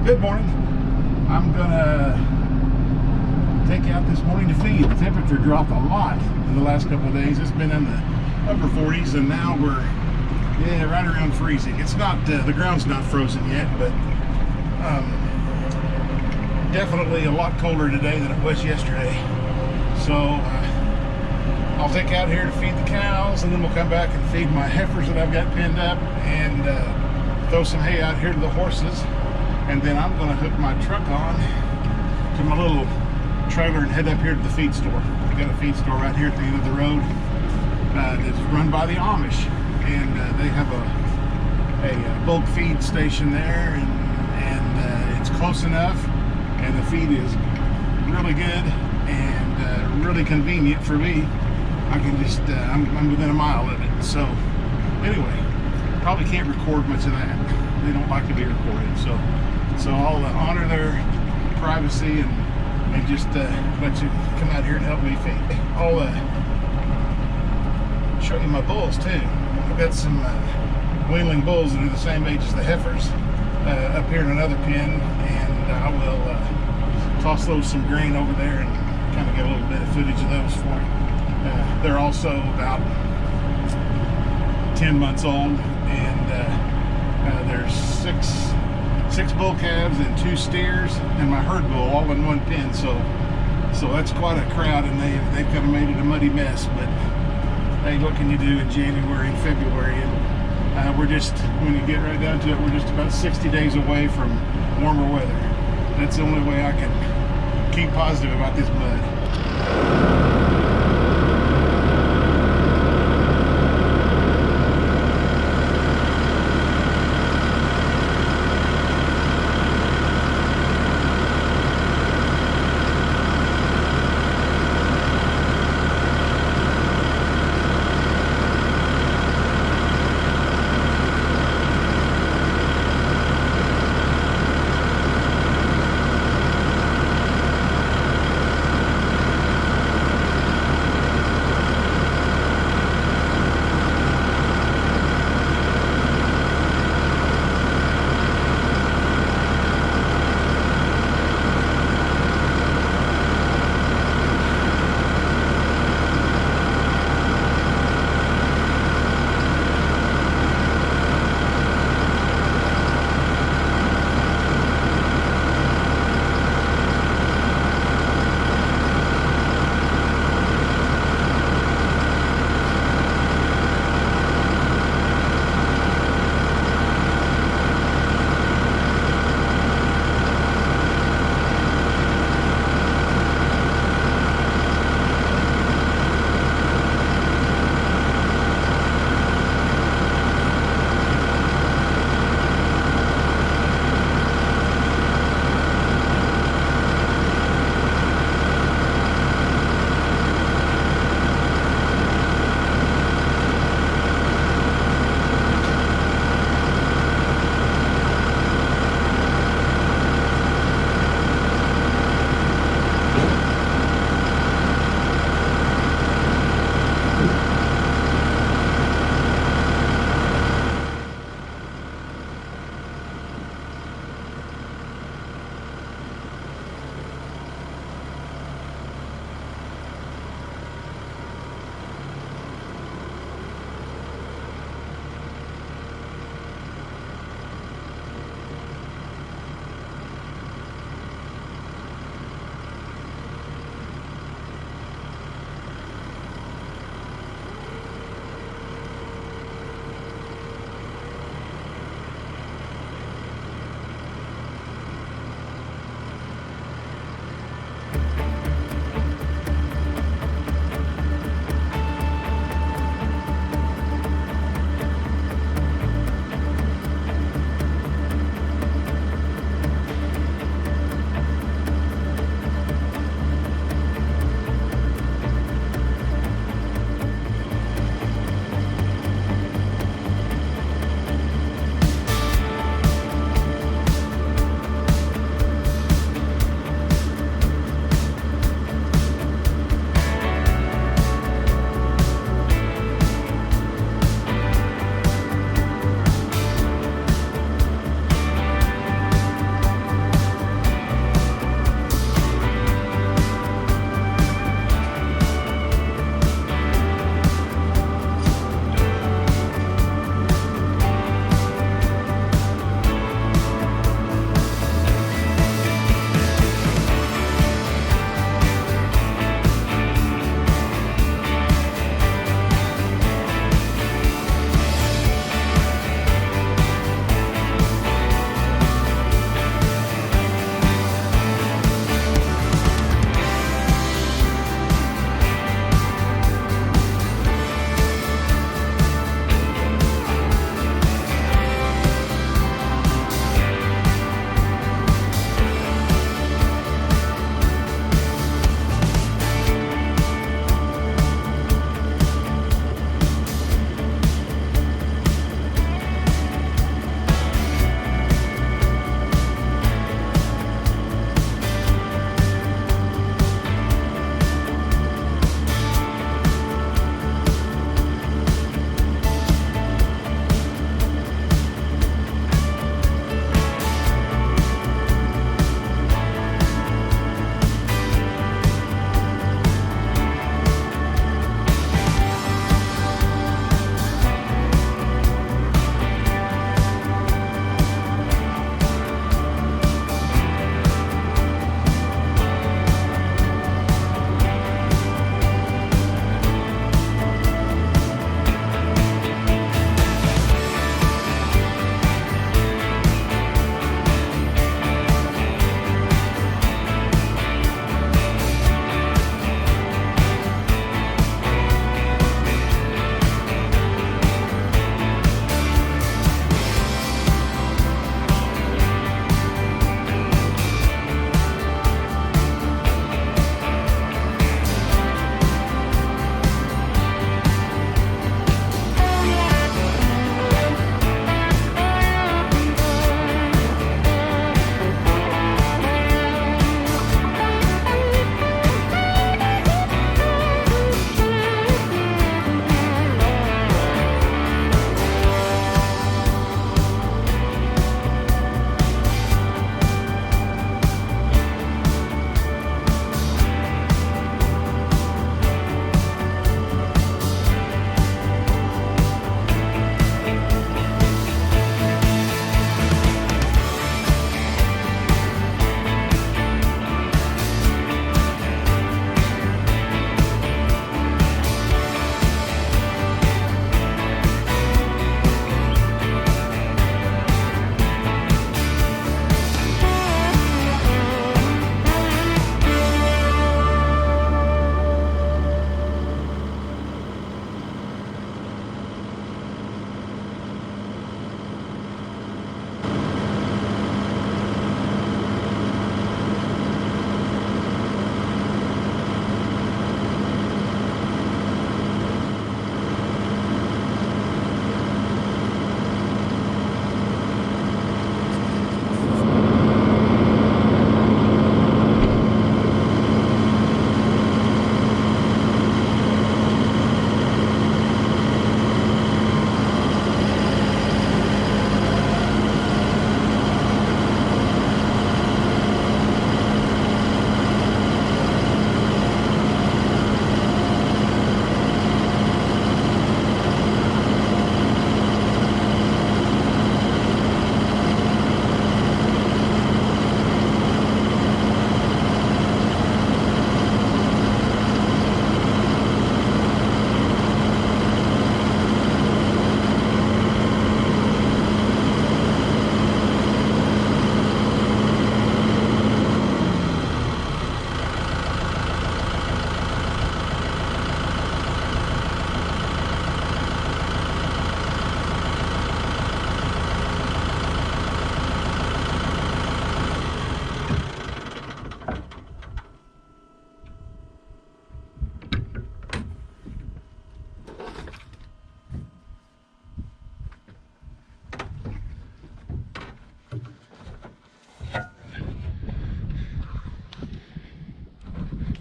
Good morning. I'm gonna take you out this morning to feed. The temperature dropped a lot in the last couple of days. It's been in the upper 40s, and now we're right around freezing. It's not the ground's not frozen yet, but definitely a lot colder today than it was yesterday. So I'll take out here to feed the cows, and then we'll come back and feed my heifers that I've got pinned up, and throw some hay out here to the horses. And then I'm going to hook my truck on to my little trailer and head up here to the feed store. We've got a feed store right here at the end of the road that's run by the Amish, and they have a bulk feed station there, and it's close enough, and the feed is really good and really convenient for me. I can just I'm within a mile of it. So anyway, probably can't record much of that. They don't like to be recorded, so I'll honor their privacy and just let you come out here and help me feed. I'll show you my bulls too. I've got some weanling bulls that are the same age as the heifers up here in another pen, and I will toss those some grain over there and kind of get a little bit of footage of those for you. They're also about 10 months old, and there's six bull calves and 2 steers and my herd bull all in one pen. So that's quite a crowd, and they've kind of made it a muddy mess. But hey, what can you do in January and February? And we're just, when you get right down to it, we're just about 60 days away from warmer weather. That's the only way I can keep positive about this mud.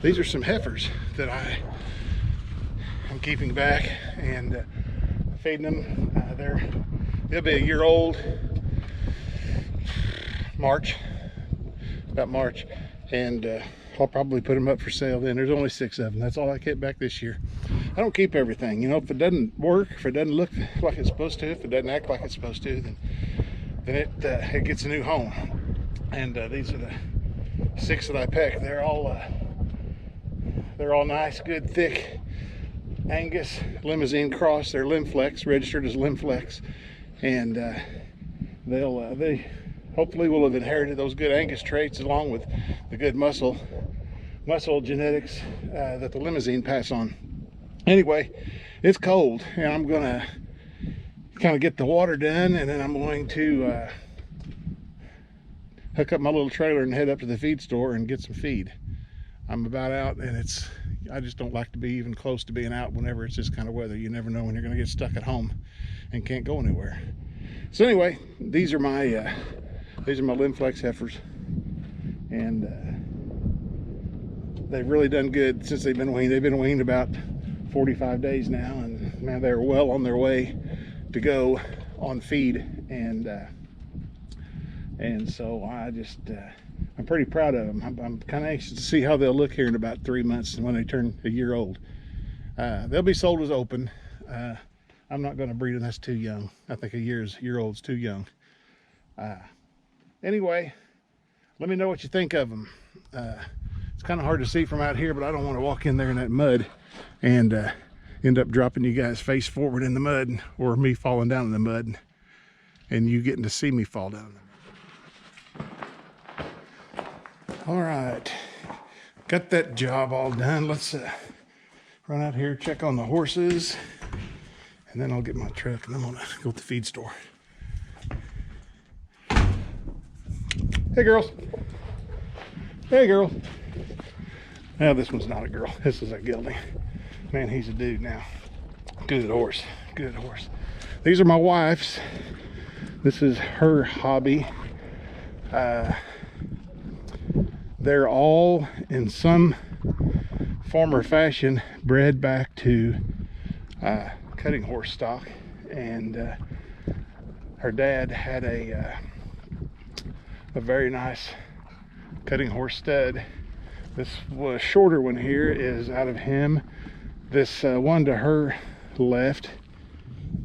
These are some heifers that I'm keeping back and feeding them. They'll be a year old about March, and I'll probably put them up for sale then. There's only 6 of them. That's all I kept back this year. I don't keep everything, you know. If it doesn't work, if it doesn't look like it's supposed to, if it doesn't act like it's supposed to, then it gets a new home. And these are the 6 that I picked. They're all nice, good, thick Angus limousine cross. They're Linflex, registered as Linflex, and they hopefully will have inherited those good Angus traits along with the good muscle genetics that the limousine pass on. Anyway, it's cold, and I'm gonna kind of get the water done, and then I'm going to hook up my little trailer and head up to the feed store and get some feed. I'm about out, and I just don't like to be even close to being out whenever it's this kind of weather. You never know when you're going to get stuck at home and can't go anywhere. So anyway, these are my Linflex heifers, and they've really done good since they've been weaned. They've been weaned about 45 days now, and man, they're well on their way to go on feed, and so I'm pretty proud of them. I'm kind of anxious to see how they'll look here in about 3 months when they turn a year old. They'll be sold as open. I'm not going to breed them. That's too young. I think a year old's too young. Anyway, let me know what you think of them. It's kind of hard to see from out here, but I don't want to walk in there in that mud and end up dropping you guys face forward in the mud, or me falling down in the mud and you getting to see me fall down. All right, got that job all done. Let's run out here, check on the horses, and then I'll get my truck and I'm gonna go to the feed store. Hey girls. Hey girl. Now this one's not a girl, this is a gelding. Man, he's a dude now. Good horse, good horse. These are my wife's. This is her hobby. They're all in some form or fashion bred back to cutting horse stock, and her dad had a very nice cutting horse stud. This was shorter one here is out of him. This one to her left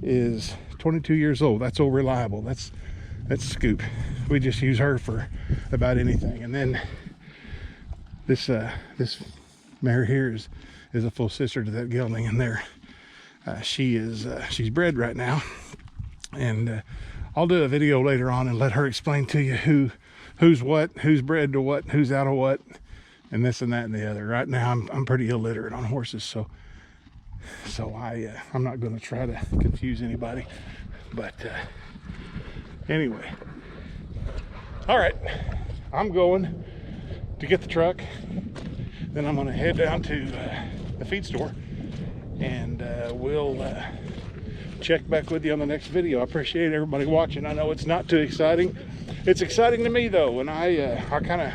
is 22 years old. That's old reliable. That's Scoop. We just use her for about anything. And then this mare here is a full sister to that gelding, and there she's bred right now, and I'll do a video later on and let her explain to you who's what, who's bred to what, who's out of what, and this and that and the other. Right now I'm pretty illiterate on horses, so I'm not going to try to confuse anybody, but anyway, all right, I'm going to get the truck, then I'm going to head down to the feed store, and we'll check back with you on the next video. I appreciate everybody watching. I know it's not too exciting. It's exciting to me though, and I kind of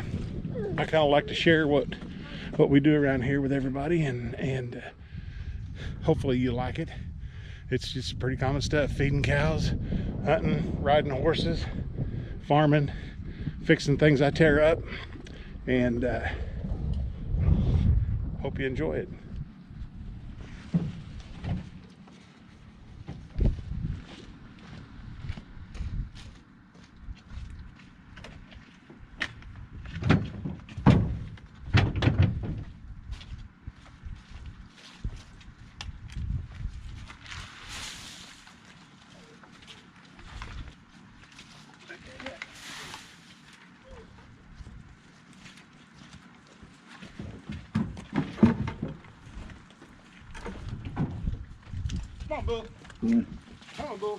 like to share what we do around here with everybody, and hopefully you like it. It's just pretty common stuff: feeding cows, hunting, riding horses, farming, fixing things I tear up, and hope you enjoy it. Come on, Boo. Yeah. Come on, Boo.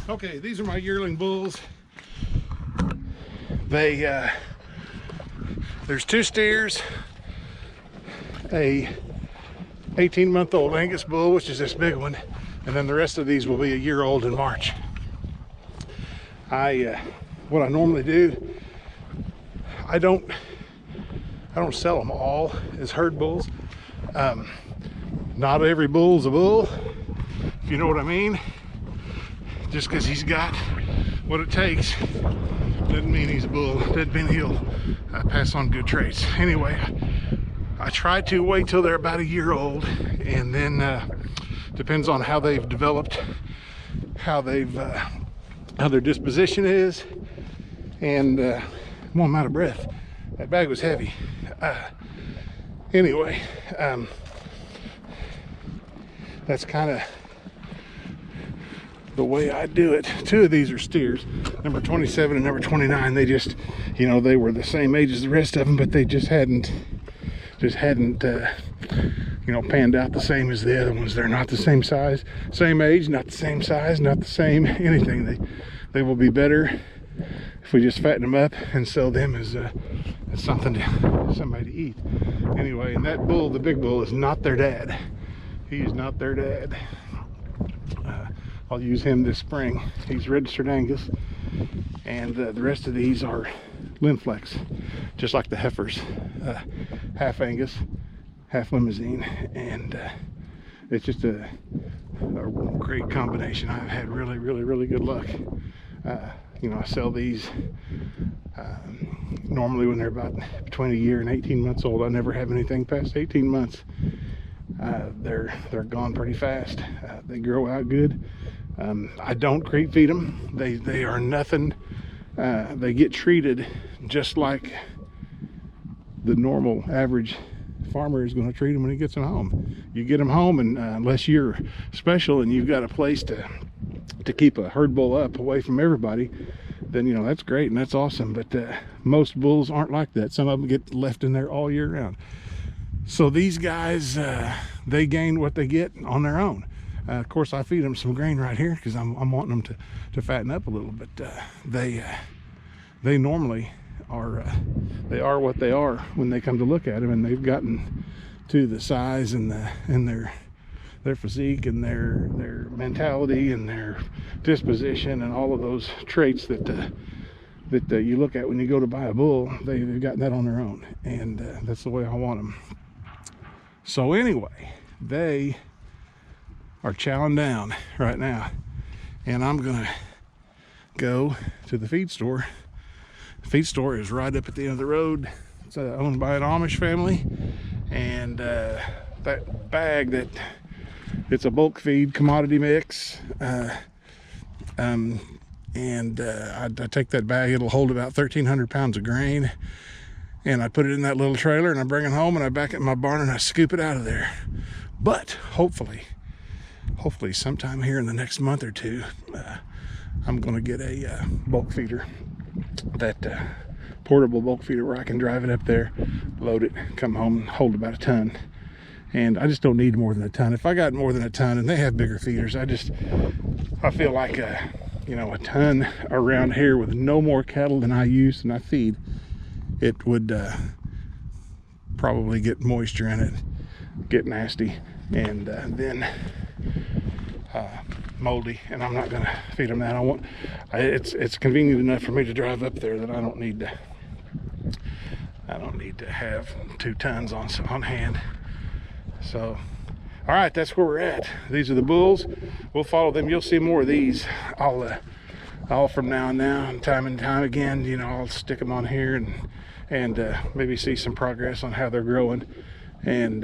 Okay, these are my yearling bulls. They there's 2 steers, a 18-month-old Angus bull, which is this big one, and then the rest of these will be a year old in March. What I normally do, I don't sell them all as herd bulls. Not every bull's a bull, if you know what I mean. Just because he's got what it takes doesn't mean he's a bull. Doesn't mean he'll pass on good traits. Anyway, I try to wait till they're about a year old, and then depends on how they've developed, how their disposition is, and well, I'm out of breath. That bag was heavy. Anyway, that's kind of the way I do it. 2 of these are steers, number 27 and number 29. They just, you know, they were the same age as the rest of them, but they just hadn't you know, panned out the same as the other ones. They're not the same size, same age, not the same size, not the same anything. They will be better if we just fatten them up and sell them as something to somebody to eat. Anyway, and that bull, the big bull, is not their dad. He is not their dad. I'll use him this spring. He's registered Angus, and the rest of these are Linflex, just like the heifers, half Angus, half limousine, and it's just a great combination. I've had really good luck. You know, I sell these normally when they're about between a year and 18 months old. I never have anything past 18 months. They're gone pretty fast. They grow out good. I don't creep feed them. They are nothing. They get treated just like the normal average farmer is going to treat them when he gets them home. You get them home, and unless you're special and you've got a place to keep a herd bull up away from everybody, then, you know, that's great and that's awesome. But most bulls aren't like that. Some of them get left in there all year round. So these guys, they gain what they get on their own. Of course, I feed them some grain right here because I'm wanting them to fatten up a little. But they normally are they are what they are when they come to look at them, and they've gotten to the size and their physique and their mentality and their disposition and all of those traits that you look at when you go to buy a bull. They've gotten that on their own, and that's the way I want them. So anyway, they are chowing down right now, and I'm gonna go to the feed store. The feed store is right up at the end of the road. It's owned by an Amish family, and that bag, it's a bulk feed commodity mix, and I take that bag. It'll hold about 1,300 pounds of grain, and I put it in that little trailer, and I bring it home, and I back it in my barn, and I scoop it out of there. But hopefully sometime here in the next month or two, I'm going to get a bulk feeder, that portable bulk feeder where I can drive it up there, load it, come home, and hold about a ton. And I just don't need more than a ton. If I got more than a ton, and they have bigger feeders, I feel like you know, a ton around here with no more cattle than I use and I feed, it would probably get moisture in it, get nasty, and then moldy, and I'm not gonna feed them that. It's convenient enough for me to drive up there that I don't need to have 2 tons on hand. So, all right, that's where we're at. These are the bulls. We'll follow them. You'll see more of these all from now and time again. You know, I'll stick them on here and maybe see some progress on how they're growing. And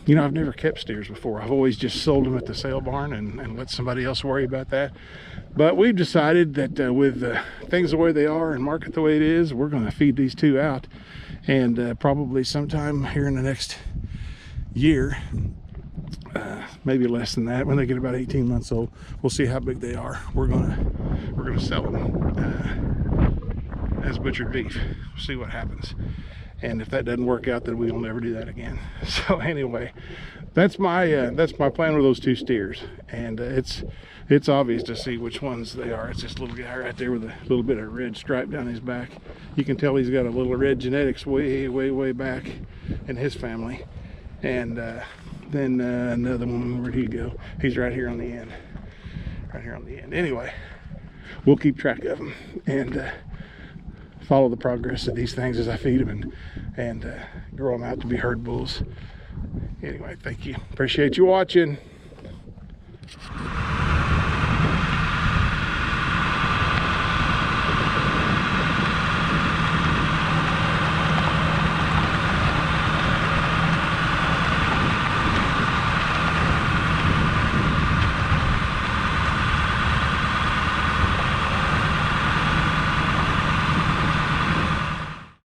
you know, I've never kept steers before. I've always just sold them at the sale barn and let somebody else worry about that. But we've decided that with things the way they are and market the way it is, we're going to feed these 2 out. And probably sometime here in the next year, maybe less than that, when they get about 18 months old, we'll see how big they are. We're gonna sell them as butchered beef. We'll see what happens. And if that doesn't work out, then we'll never do that again. So anyway, that's my plan with those 2 steers, and it's obvious to see which ones they are. It's this little guy right there with a little bit of red stripe down his back. You can tell he's got a little red genetics way back in his family. And then another one, where'd he go? He's right here on the end. Right here on the end. Anyway, we'll keep track of them and follow the progress of these things as I feed them and grow them out to be herd bulls. Anyway, thank you. Appreciate you watching.